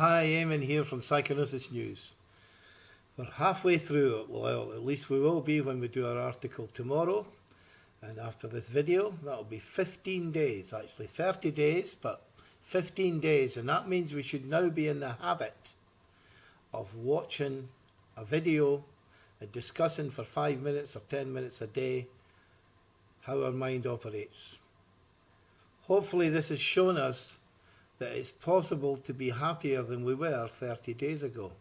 Hi, Eamon here from Psychonosis News. We're halfway through it, well, at least we will be when we do our article tomorrow. And after this video, that'll be 15 days, actually 30 days, but 15 days. And that means we should now be in the habit of watching a video and discussing for 5 minutes or 10 minutes a day how our mind operates. Hopefully this has shown us that it's possible to be happier than we were 30 days ago.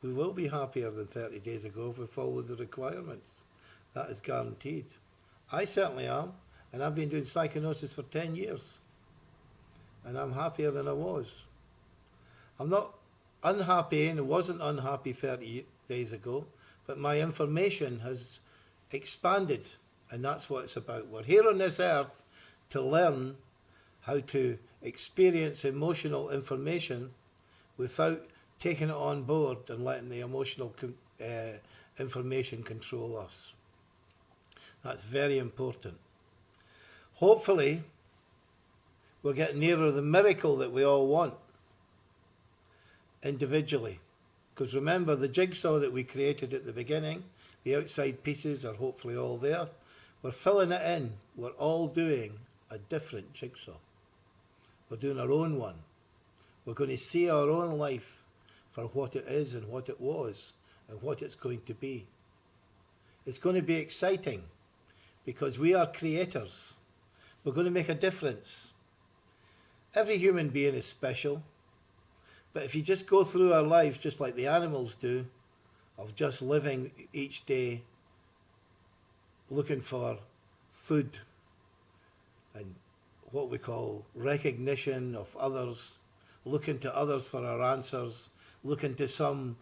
We will be happier than 30 days ago if we follow the requirements. That is guaranteed. I certainly am, and I've been doing psychonosis for 10 years. And I'm happier than I was. I'm not unhappy, and I wasn't unhappy 30 days ago, but my information has expanded, and that's what it's about. We're here on this earth to learn how to experience emotional information without taking it on board and letting the emotional information control us. That's very important. Hopefully, we're getting nearer the miracle that we all want individually. Because remember, the jigsaw that we created at the beginning, the outside pieces are hopefully all there. We're filling it in. We're all doing a different jigsaw. We're doing our own one. We're going to see our own life for what it is and what it was and what it's going to be. It's going to be exciting because we are creators. We're going to make a difference. Every human being is special, but if you just go through our lives just like the animals do, of just living each day looking for food and what we call recognition of others, looking to others for our answers, looking to some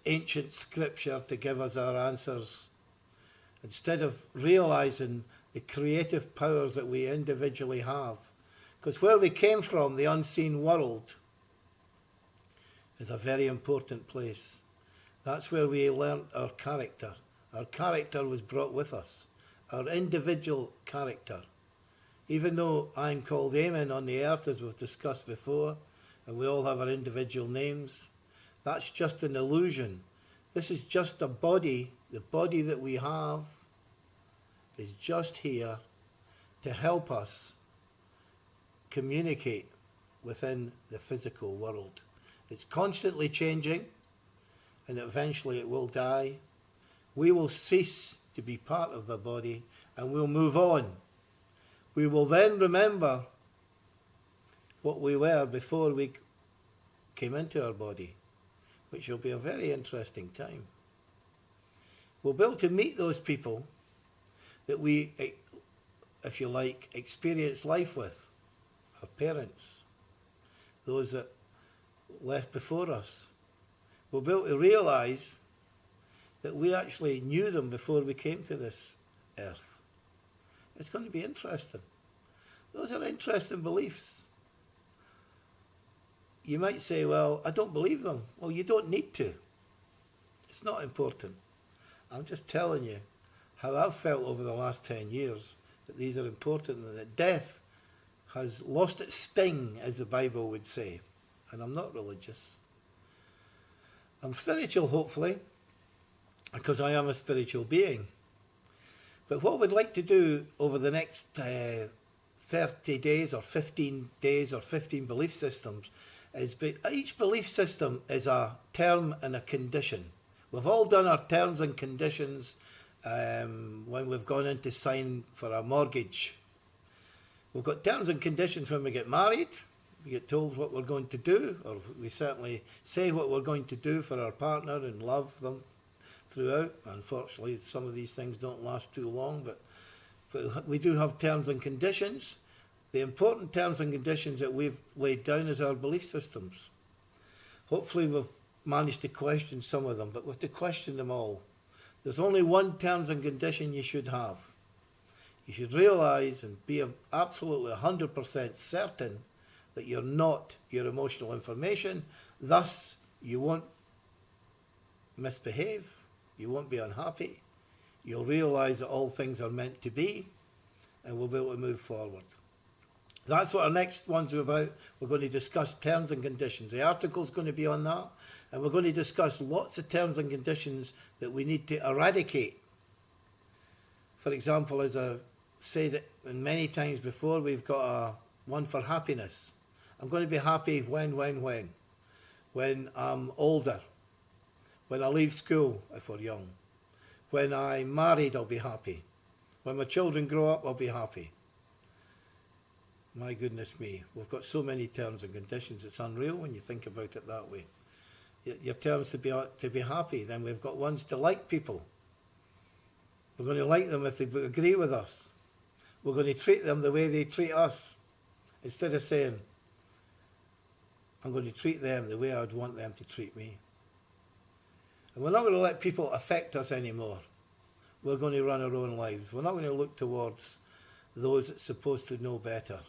ancient scripture to give us our answers, instead of realizing the creative powers that we individually have. Because where we came from, the unseen world, is a very important place. That's where we learnt our character. Our character was brought with us, our individual character. Even though I'm called Eamon on the earth, as we've discussed before, and we all have our individual names, that's just an illusion. This is just a body. The body that we have is just here to help us communicate within the physical world. It's constantly changing, and eventually it will die. We will cease to be part of the body, and we'll move on. We will then remember what we were before we came into our body, which will be a very interesting time. We'll be able to meet those people that we, if you like, experience life with, our parents, those that left before us. We'll be able to realise that we actually knew them before we came to this earth. It's going to be interesting. Those are interesting beliefs. You might say, well, I don't believe them. Well, you don't need to. It's not important. I'm just telling you how I've felt over the last 10 years that these are important and that death has lost its sting, as the Bible would say. And I'm not religious. I'm spiritual, hopefully, because I am a spiritual being. But what we'd like to do over the next 30 days or 15 days or 15 belief systems is each belief system is a term and a condition. We've all done our terms and conditions when we've gone in to sign for a mortgage. We've got terms and conditions when we get married. We get told what we're going to do, or we certainly say what we're going to do for our partner and love them throughout. Unfortunately, some of these things don't last too long, but we do have terms and conditions. The important terms and conditions that we've laid down is our belief systems. Hopefully we've managed to question some of them, but we have to question them all. There's only one terms and condition you should have. You should realise and be absolutely 100% certain that you're not your emotional information. Thus, you won't misbehave. You won't be unhappy. You'll realise that all things are meant to be, and we'll be able to move forward. That's what our next one's about. We're going to discuss terms and conditions. The article's going to be on that, and we're going to discuss lots of terms and conditions that we need to eradicate. For example, as I've said many times before, we've got one for happiness. I'm going to be happy when I'm older, when I leave school if we're young, when I'm married I'll be happy, when my children grow up I'll be happy. My goodness me, we've got so many terms and conditions, it's unreal when you think about it that way. Your terms to be happy, then we've got ones to like people. We're going to like them if they agree with us. We're going to treat them the way they treat us, instead of saying, I'm going to treat them the way I'd want them to treat me. And we're not going to let people affect us anymore. We're going to run our own lives. We're not going to look towards those that's supposed to know better.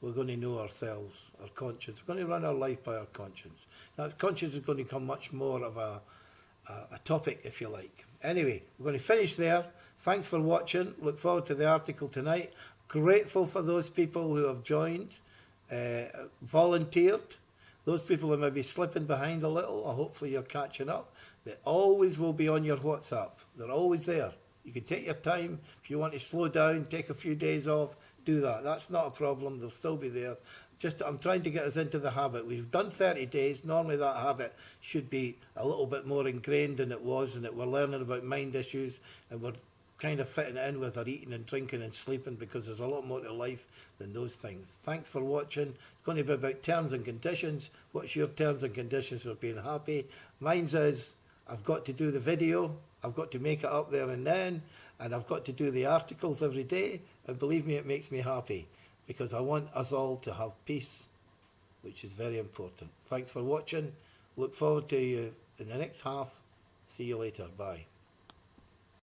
We're going to know ourselves, our conscience. We're going to run our life by our conscience. Now, conscience is going to become much more of a topic, if you like. Anyway, we're going to finish there. Thanks for watching. Look forward to the article tonight. Grateful for those people who have joined, volunteered. Those people who may be slipping behind a little, or hopefully you're catching up. They always will be on your WhatsApp. They're always there. You can take your time. If you want to slow down, take a few days off, do that. That's not a problem. They'll still be there. Just, I'm trying to get us into the habit. We've done 30 days. Normally that habit should be a little bit more ingrained than it was, and that we're learning about mind issues, and we're kind of fitting it in with our eating and drinking and sleeping, because there's a lot more to life than those things. Thanks for watching. It's going to be about terms and conditions. What's your terms and conditions for being happy? Mine's is, I've got to do the video, I've got to make it up there and then, and I've got to do the articles every day, and believe me, it makes me happy, because I want us all to have peace, which is very important. Thanks for watching. Look forward to you in the next half. See you later. Bye.